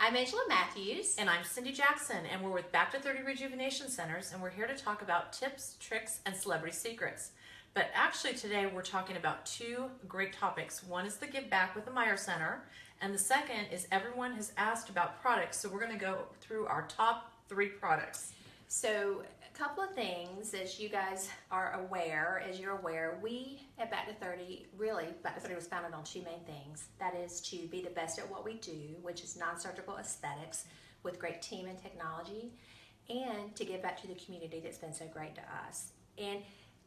I'm Angela Matthews. And I'm Cindy Jackson, and we're with Back to 30 Rejuvenation Centers, and we're here to talk about tips, tricks, and celebrity secrets. But actually today we're talking about two great topics. One is the Give Back with the Meyer Center, and the second is everyone has asked about products, so we're going to go through our top 3 products. So a couple of things, as you guys are aware, we at Back to 30, really, Back to 30 was founded on 2 main things. That is to be the best at what we do, which is non-surgical aesthetics with great team and technology, and to give back to the community that's been so great to us. And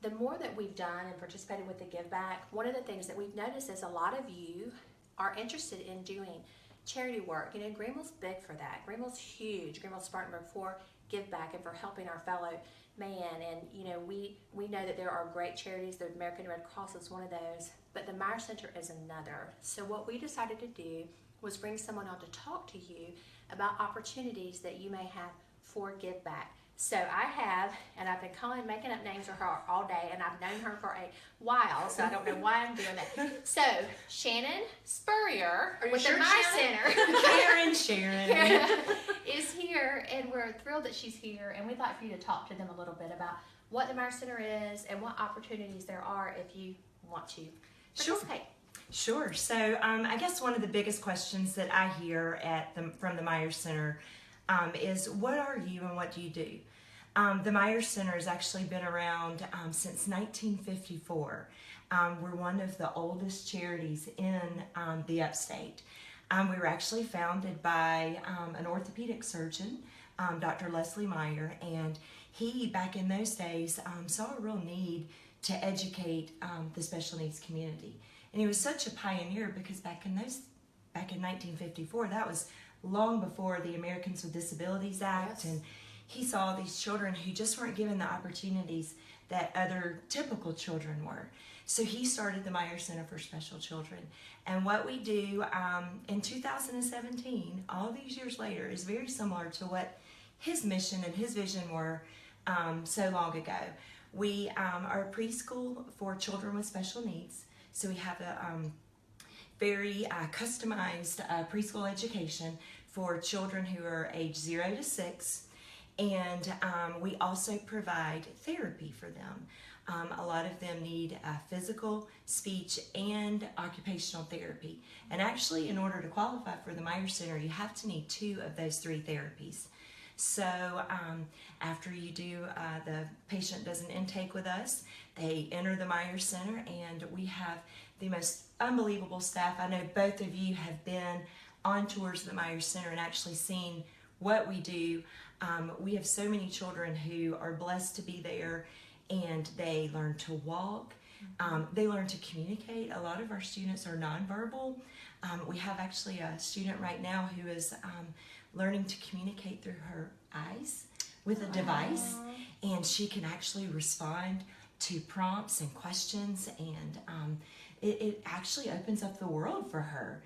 the more that we've done and participated with the Give Back, one of the things that we've noticed is a lot of you are interested in doing charity work. You know, Greenville's big for that. Greenville's huge. Greenville-Spartanburg for Give Back and for helping our fellow man. And you know, we know that there are great charities. The American Red Cross is one of those, but the Meyer Center is another. So what we decided to do was bring someone on to talk to you about opportunities that you may have for Give Back. So I have, and I've been making up names for her all day, and I've known her for a while, so I don't know why I'm doing that. So Shannon Spurrier with the Meyer Center. Sharon. Is here, and we're thrilled that she's here, and we'd like for you to talk to them a little bit about what the Meyer Center is and what opportunities there are if you want to participate. Sure. So I guess one of the biggest questions that I hear from the Meyer Center is, what are you and what do you do? The Meyer Center has actually been around since 1954. We're one of the oldest charities in the upstate. We were actually founded by an orthopedic surgeon, Dr. Leslie Meyer, and he, back in those days, saw a real need to educate the special needs community. And he was such a pioneer because back in 1954, that was long before the Americans with Disabilities Act, Yes. and he saw these children who just weren't given the opportunities that other typical children were. So he started the Meyer Center for Special Children. And what we do in 2017, all these years later, is very similar to what his mission and his vision were so long ago. We are a preschool for children with special needs. So we have a very customized preschool education for children who are age 0 to 6. And we also provide therapy for them. A lot of them need physical, speech, and occupational therapy. And actually, in order to qualify for the Meyer Center, you have to need 2 of those 3 therapies. So after you do, the patient does an intake with us, they enter the Meyer Center, and we have the most unbelievable staff. I know both of you have been on tours of the Meyer Center and actually seen what we do. We have so many children who are blessed to be there, and they learn to walk, they learn to communicate. A lot of our students are nonverbal. We have actually a student right now who is learning to communicate through her eyes with a device, and she can actually respond to prompts and questions, and it actually opens up the world for her,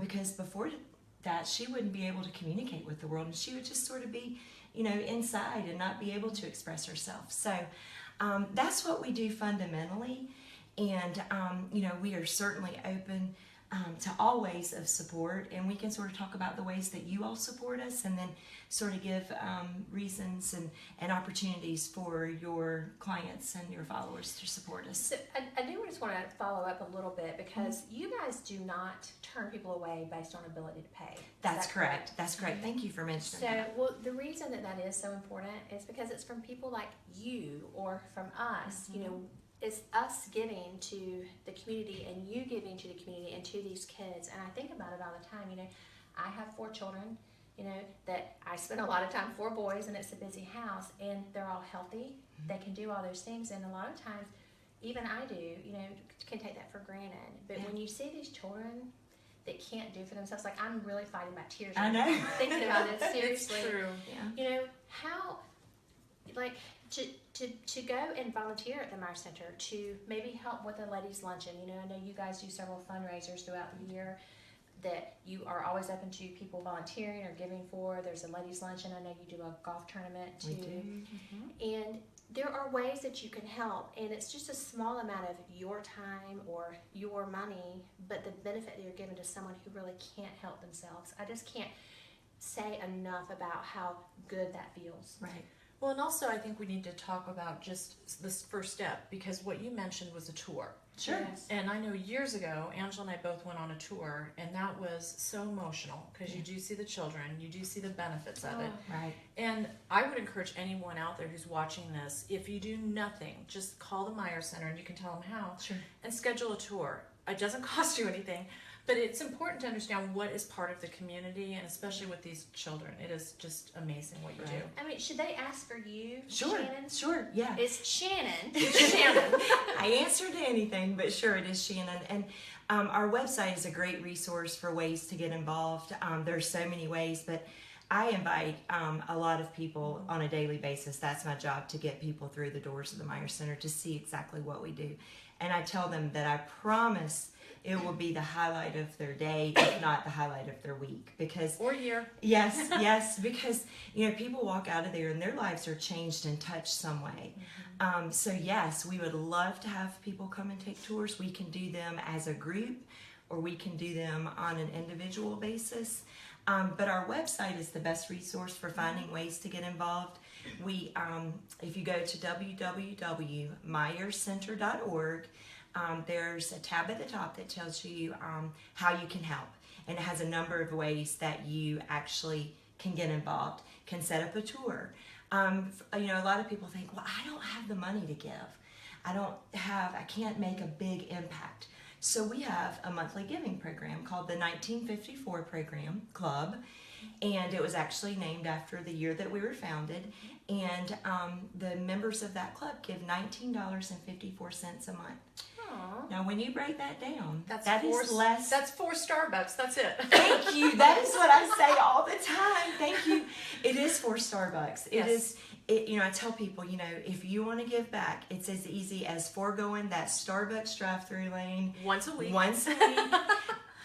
because before that she wouldn't be able to communicate with the world, and she would just sort of be, you know, inside and not be able to express herself. So that's what we do fundamentally, and you know, we are certainly open to all ways of support, and we can sort of talk about the ways that you all support us, and then sort of give reasons and opportunities for your clients and your followers to support us. So I do just want to follow up a little bit, because you guys do not turn people away based on ability to pay. That's correct. That's correct. Thank you for mentioning that. So, well, the reason that is so important is because it's from people like you or from us. You know, it's us giving to the community and you giving to the community and to these kids. And I think about it all the time. You know, I have 4 children, you know, that I spend a lot of time, 4 boys, and it's a busy house, and they're all healthy. They can do all those things, and a lot of times, even I do, you know, can take that for granted. But when you see these children that can't do for themselves, like, I'm really fighting my tears. I know. Thinking about it seriously. It's true. Yeah. You know, how, like, to go and volunteer at the Meyer Center, to maybe help with a ladies' luncheon. You know, I know you guys do several fundraisers throughout the year that you are always open to people volunteering or giving for. There's a ladies' luncheon. I know you do a golf tournament too. We do. And there are ways that you can help, and it's just a small amount of your time or your money, but the benefit that you're giving to someone who really can't help themselves. I just can't say enough about how good that feels. Right. Well, and also I think we need to talk about just this first step, because what you mentioned was a tour. Sure. Yes. And I know years ago, Angela and I both went on a tour, and that was so emotional because you do see the children, you do see the benefits of it. Right. And I would encourage anyone out there who's watching this, if you do nothing, just call the Meyer Center and you can tell them how, Sure. and schedule a tour. It doesn't cost you anything, but it's important to understand what is part of the community, and especially with these children. It is just amazing what you do. I mean, should they ask for you, Sure. Shannon? Sure. Yeah. It's Shannon. Shannon. I answer to anything, but sure, it is Shannon. And our website is a great resource for ways to get involved. There's so many ways, but I invite a lot of people on a daily basis. That's my job, to get people through the doors of the Meyer Center to see exactly what we do. And I tell them that I promise it will be the highlight of their day, if not the highlight of their week. Because Or year. yes, because people walk out of there and their lives are changed and touched some way. So yes, we would love to have people come and take tours. We can do them as a group, or we can do them on an individual basis. But our website is the best resource for finding ways to get involved. We, if you go to www.meyercenter.org, there's a tab at the top that tells you how you can help, and it has a number of ways that you actually can get involved, can set up a tour. A lot of people think, well, I don't have the money to give. I can't make a big impact. So we have a monthly giving program called the 1954 Program Club, and it was actually named after the year that we were founded. And the members of that club give $19.54 a month. Aw. Now, when you break that down, That's that is less. That's 4 Starbucks. That's it. Thank you. That is what I say all the time. Thank you. It is for Starbucks. It Yes. is. I tell people, if you want to give back, it's as easy as foregoing that Starbucks drive-through lane Once a week. once a week.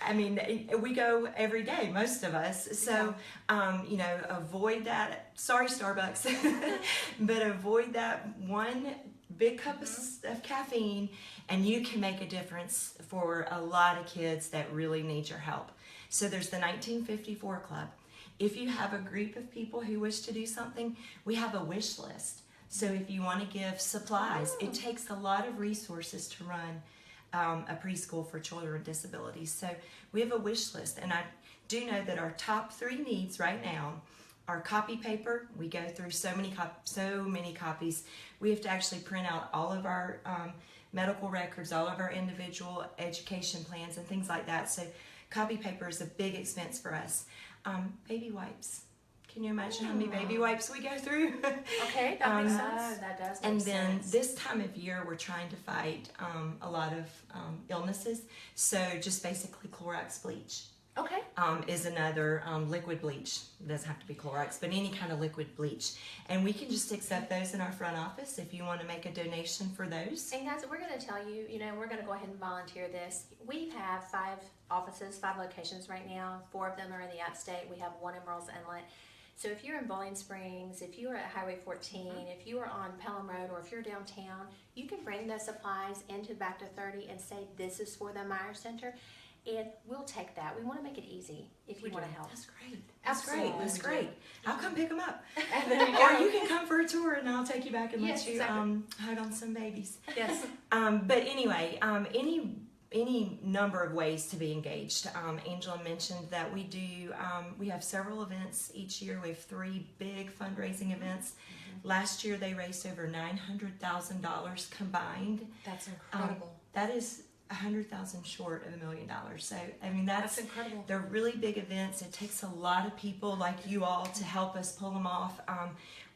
I mean, we go every day, most of us. So, avoid that. Sorry, Starbucks, but avoid that one big cup of caffeine, and you can make a difference for a lot of kids that really need your help. So there's the 1954 Club. If you have a group of people who wish to do something, we have a wish list. So if you want to give supplies, it takes a lot of resources to run a preschool for children with disabilities. So we have a wish list, and I do know that our top 3 needs right now are copy paper. We go through so many copies. We have to actually print out all of our medical records, all of our individual education plans, and things like that. So copy paper is a big expense for us. Baby wipes. Can you imagine how many baby wipes we go through? Okay, that makes Oh, sense. that does make And then sense. this time of year, we're trying to fight a lot of illnesses. So just basically Clorox bleach Okay. is another liquid bleach. It doesn't have to be Clorox, but any kind of liquid bleach. And we can just accept those in our front office if you want to make a donation for those. And guys, we're going to tell you, we're going to go ahead and volunteer this. We have 5 offices, 5 locations right now. 4 of them are in the upstate. We have 1 in Murrells Inlet. So if you're in Bowling Springs, if you are at Highway 14, if you are on Pelham Road, or if you're downtown, you can bring the supplies into Back to 30 and say, this is for the Meyer Center. And we'll take that. We want to make it easy if you want to help. That's great. That's great. Absolutely. That's great. I'll come pick them up. There you Or go. you can come for a tour and I'll take you back and Yes, let you exactly. hug on some babies. Yes. But anyway, any number of ways to be engaged. Angela mentioned that we do, we have several events each year. We have 3 big fundraising events. Last year they raised over $900,000 combined. That's incredible. That is $100,000 short of $1 million. So I mean that's incredible. they're really big events. It takes a lot of people like you all to help us pull them off.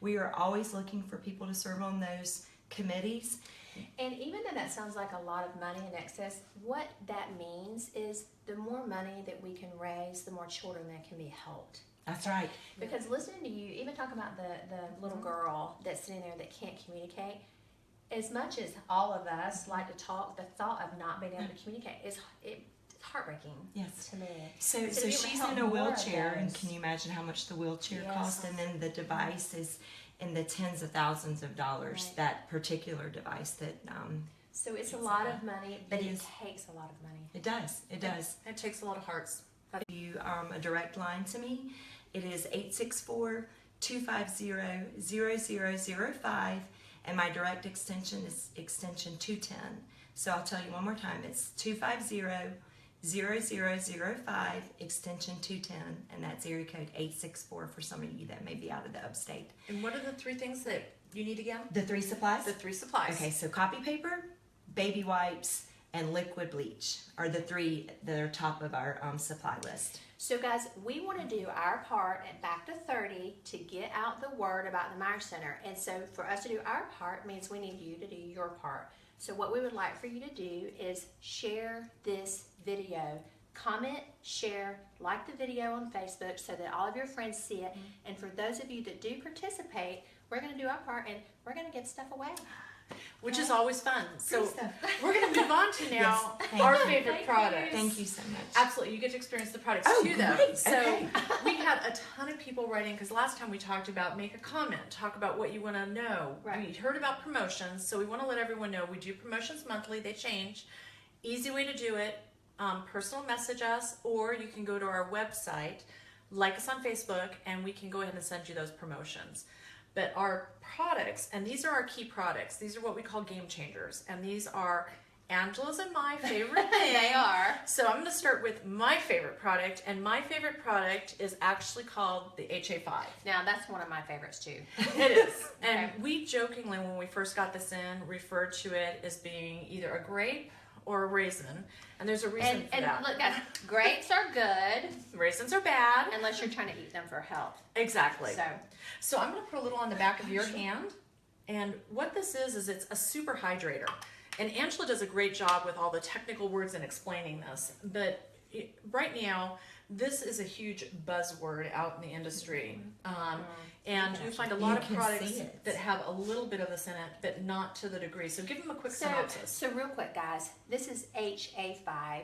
We are always looking for people to serve on those committees. And even though that sounds like a lot of money in excess, what that means is the more money that we can raise, the more children that can be helped. That's right. Because listening to you, even talk about the little girl that's sitting there that can't communicate, as much as all of us like to talk, the thought of not being able to communicate it's heartbreaking Yes. to me. So So to be able to she's help in a more of wheelchair, and those. can you imagine how much the wheelchair Yes. costs? And then the device is in the tens of thousands of dollars. Right. That particular device that So it's a lot of money, but It it is. takes a lot of money. it does. It does. It takes a lot of hearts. You a direct line to me, It is 864-250-0005, and my direct extension is extension 210. So I'll tell you one more time. It's 250-0005, extension 210, and that's area code 864 for some of you that may be out of the upstate. And what are the 3 things that you need again? The 3 supplies? The 3 supplies. Okay, so copy paper, baby wipes, and liquid bleach are the 3 that are top of our supply list. So guys, we want to do our part at Back to 30 to get out the word about the Meyer Center. And so for us to do our part means we need you to do your part. So what we would like for you to do is share this video. Comment, share, like the video on Facebook so that all of your friends see it. And for those of you that do participate, we're going to do our part and we're going to give stuff away. Which is always fun. So Great stuff. we're going to move on to now Yes, thank our you. favorite products. Thank you so much. Absolutely, you get to experience the products Oh, too, though. great. So Okay. we had a ton of people writing because last time we talked about make a comment, talk about what you want to know. Right. We heard about promotions, so we want to let everyone know we do promotions monthly. They change. Easy way to do it: personal message us, or you can go to our website, like us on Facebook, and we can go ahead and send you those promotions. But our products, and these are our key products, these are what we call game changers, and these are Angela's and my favorite thing. They are. So I'm going to start with my favorite product, and my favorite product is actually called the HA5. Now that's one of my favorites too. It is. And Okay. we jokingly, when we first got this in, referred to it as being either a grape or a raisin. And there's a reason for And that. look guys, grapes are good Raisins are bad. unless you're trying to eat them for health. Exactly. So So I'm going to put a little on the back of your hand. And what this is it's a super hydrator. And Angela does a great job with all the technical words and explaining this. But right now, this is a huge buzzword out in the industry. And you find a lot You of can products see it. that have a little bit of this in it, but not to the degree. So give them a quick synopsis. So real quick, guys, this is HA5.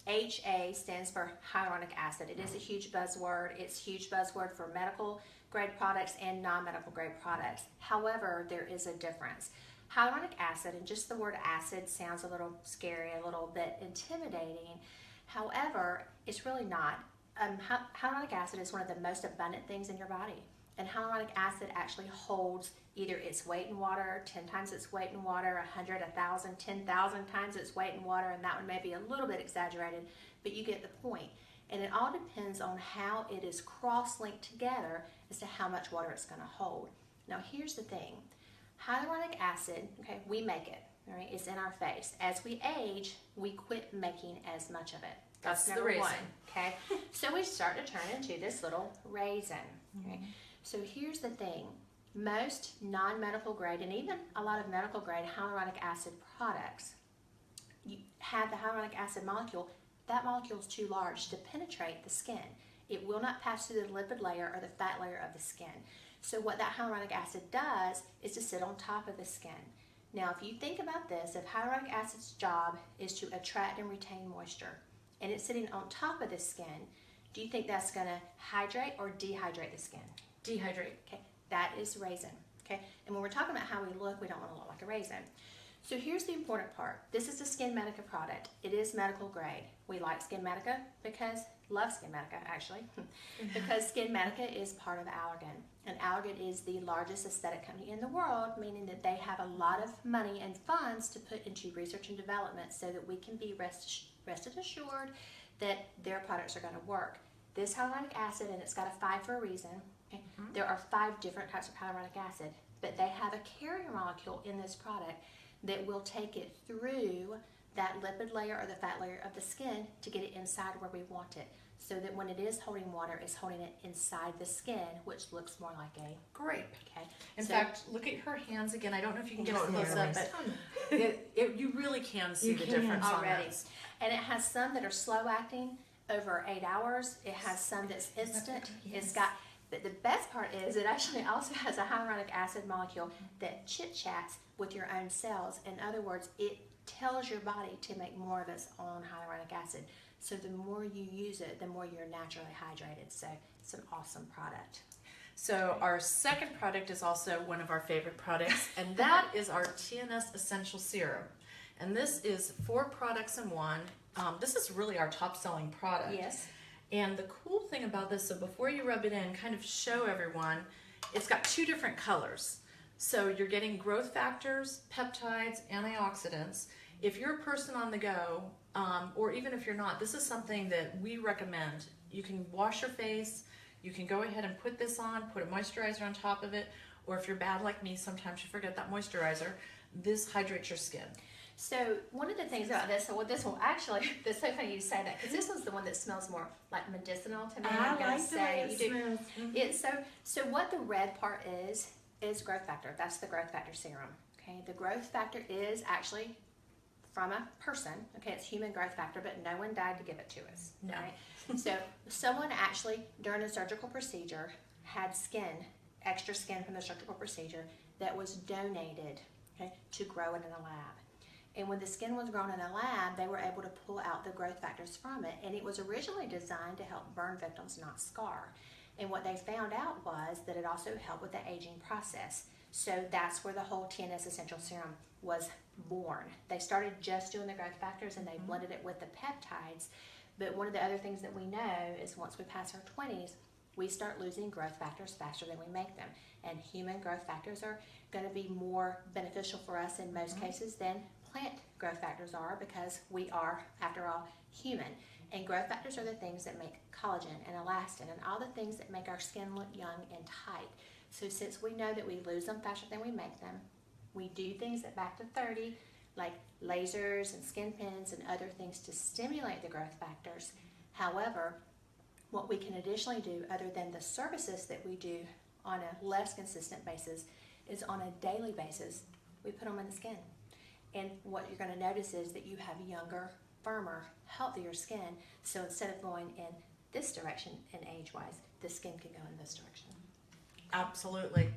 HA stands for hyaluronic acid. It is a huge buzzword. It's a huge buzzword for medical grade products and non-medical grade products. However, there is a difference. Hyaluronic acid, and just the word acid sounds a little scary, a little bit intimidating. However, it's really not. Hyaluronic acid is one of the most abundant things in your body. And hyaluronic acid actually holds either its weight in water, 10 times its weight in water, 100, 1,000, 10,000 times its weight in water, and that one may be a little bit exaggerated, but you get the point. And it all depends on how it is cross-linked together as to how much water it's going to hold. Now here's the thing. Hyaluronic acid, okay, we make it, all right? It's in our face. As we age, we quit making as much of it. That's the number raisin. one, okay? So we start to turn into this little raisin, okay? So here's the thing. Most non-medical grade and even a lot of medical grade hyaluronic acid products, you have the hyaluronic acid molecule. That molecule is too large to penetrate the skin. It will not pass through the lipid layer or the fat layer of the skin. So what that hyaluronic acid does is to sit on top of the skin. Now, if you think about this, if hyaluronic acid's job is to attract and retain moisture, and it's sitting on top of the skin, do you think that's going to hydrate or dehydrate the skin? Dehydrate. Okay, that is raisin. Okay, and when we're talking about how we look, we don't want to look like a raisin. So here's the important part. This is a SkinMedica product. It is medical grade. We like SkinMedica because, love SkinMedica actually, because SkinMedica is part of Allergan. And Allergan is the largest aesthetic company in the world, meaning that they have a lot of money and funds to put into research and development so that we can be rested assured that their products are going to work. This hyaluronic acid, and it's got a 5 for a reason. Okay? There are 5 different types of hyaluronic acid, but they have a carrier molecule in this product that will take it through that lipid layer or the fat layer of the skin to get it inside where we want it. So that when it is holding water, it's holding it inside the skin, which looks more like a Grape. okay. In So- fact, look at her hands again. I don't know if you can get Oh, it close there up, it is. but you really can see You the can. difference already. on this. And it has some that are slow acting over 8 hours. It has some that's instant. It's got, but the best part is it actually also has a hyaluronic acid molecule that chit chats with your own cells. In other words, it tells your body to make more of its own hyaluronic acid. So the more you use it, the more you're naturally hydrated. So it's an awesome product. So our second product is also one of our favorite products, and that is our TNS Essential Serum. And this is 4 products in one. This is really our top selling product. Yes. And the cool thing about this, so before you rub it in, kind of show everyone, it's got 2 different colors. So you're getting growth factors, peptides, antioxidants. If you're a person on the go, or even if you're not, this is something that we recommend. You can wash your face, you can go ahead and put this on, put a moisturizer on top of it, or if you're bad like me, sometimes you forget that moisturizer. This hydrates your skin. So one of the things about this, so this will actually, it's so funny you say that, because this one's the one that smells more like medicinal to me. I'm gonna say you do. It's so what the red part is growth factor. That's the growth factor serum. Okay, the growth factor is actually from a person. Okay, it's human growth factor, but no one died to give it to us. No. Right? So someone actually during a surgical procedure had skin, extra skin from the surgical procedure that was donated, okay, to grow it in a lab. And when the skin was grown in a lab, they were able to pull out the growth factors from it. And it was originally designed to help burn victims, not scar. And what they found out was that it also helped with the aging process. So that's where the whole TNS Essential Serum was born. They started just doing the growth factors and they blended it with the peptides. But one of the other things that we know is once we pass our 20s, we start losing growth factors faster than we make them. And human growth factors are going to be more beneficial for us in most cases than plant growth factors are, because we are, after all, human. And growth factors are the things that make collagen and elastin and all the things that make our skin look young and tight. So since we know that we lose them faster than we make them, we do things at back to 30, like lasers and skin pins and other things to stimulate the growth factors. However, what we can additionally do, other than the services that we do on a less consistent basis, is on a daily basis, we put them in the skin. And what you're going to notice is that you have younger, firmer, healthier skin. So instead of going in this direction and age-wise, the skin can go in this direction. Absolutely.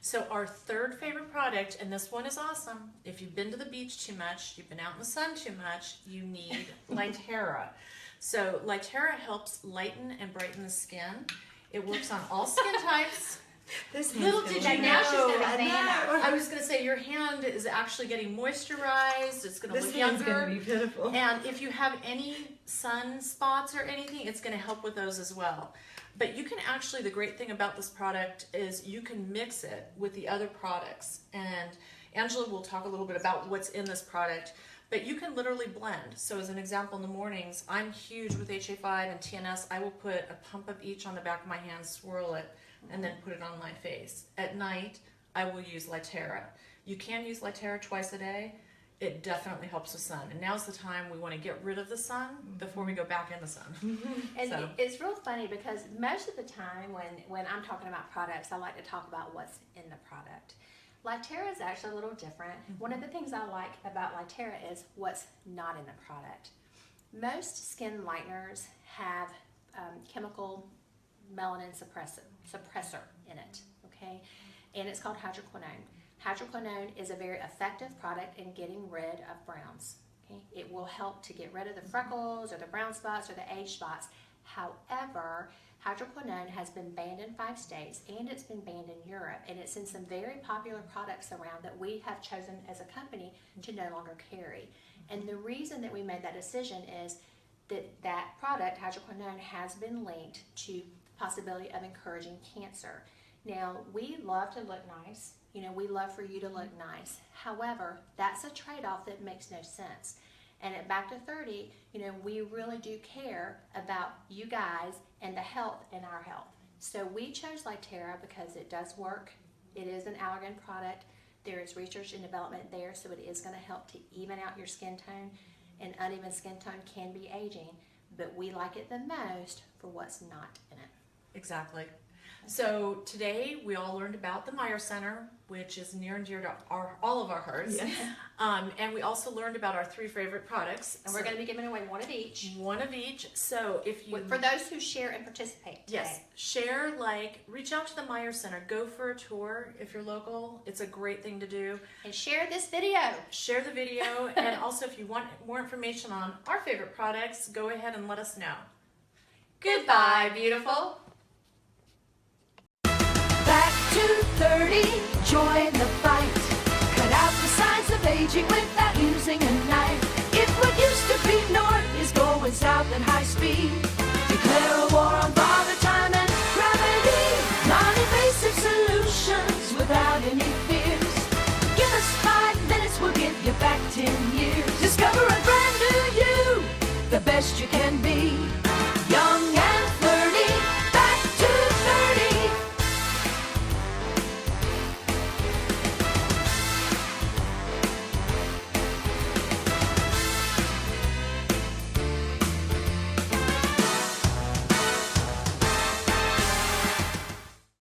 So our third favorite product, and this one is awesome. If you've been to the beach too much, you've been out in the sun too much, you need Lytera. So Lytera helps lighten and brighten the skin. It works on all skin types. Little did you now she's know, gonna ban I was going to say your hand is actually getting moisturized. It's going to look younger. This hand's going to be pitiful. And if you have any sun spots or anything, it's going to help with those as well. But you can actually, the great thing about this product is you can mix it with the other products. And Angela will talk a little bit about what's in this product. But you can literally blend. So as an example, in the mornings, I'm huge with HA5 and TNS. I will put a pump of each on the back of my hand, swirl it, and then put it on my face. At night, I will use Lytera. You can use Lytera twice a day. It definitely helps with sun. And now's the time we want to get rid of the sun before we go back in the sun. And So. it's real funny because most of the time when I'm talking about products, I like to talk about what's in the product. Lytera is actually a little different. One of the things I like about Lytera is what's not in the product. Most skin lighteners have chemical melanin suppressor in it, okay? And it's called hydroquinone. Hydroquinone is a very effective product in getting rid of browns, okay? It will help to get rid of the freckles or the brown spots or the age spots. However, hydroquinone has been banned in 5 states and it's been banned in Europe, and it's in some very popular products around that we have chosen as a company to no longer carry. And the reason that we made that decision is that product, hydroquinone, has been linked to possibility of encouraging cancer. Now, we love to look nice. You know, we love for you to look nice. However, that's a trade-off that makes no sense. And at Back to 30, you know, we really do care about you guys and the health and our health. So we chose Lytera because it does work. It is an allergen product. There is research and development there, so it is going to help to even out your skin tone. And uneven skin tone can be aging, but we like it the most for what's not in it. Exactly. So today we all learned about the Meyer Center, which is near and dear to all of our hearts. Yes. And we also learned about our 3 favorite products. And we're going to be giving away one of each. One of each. So if you... For those who share and participate today. Yes. Share, reach out to the Meyer Center. Go for a tour if you're local. It's a great thing to do. And share this video. Share the video. And also if you want more information on our favorite products, go ahead and let us know. Goodbye, beautiful. Back to 30, join the fight. Cut out the signs of aging without using a knife.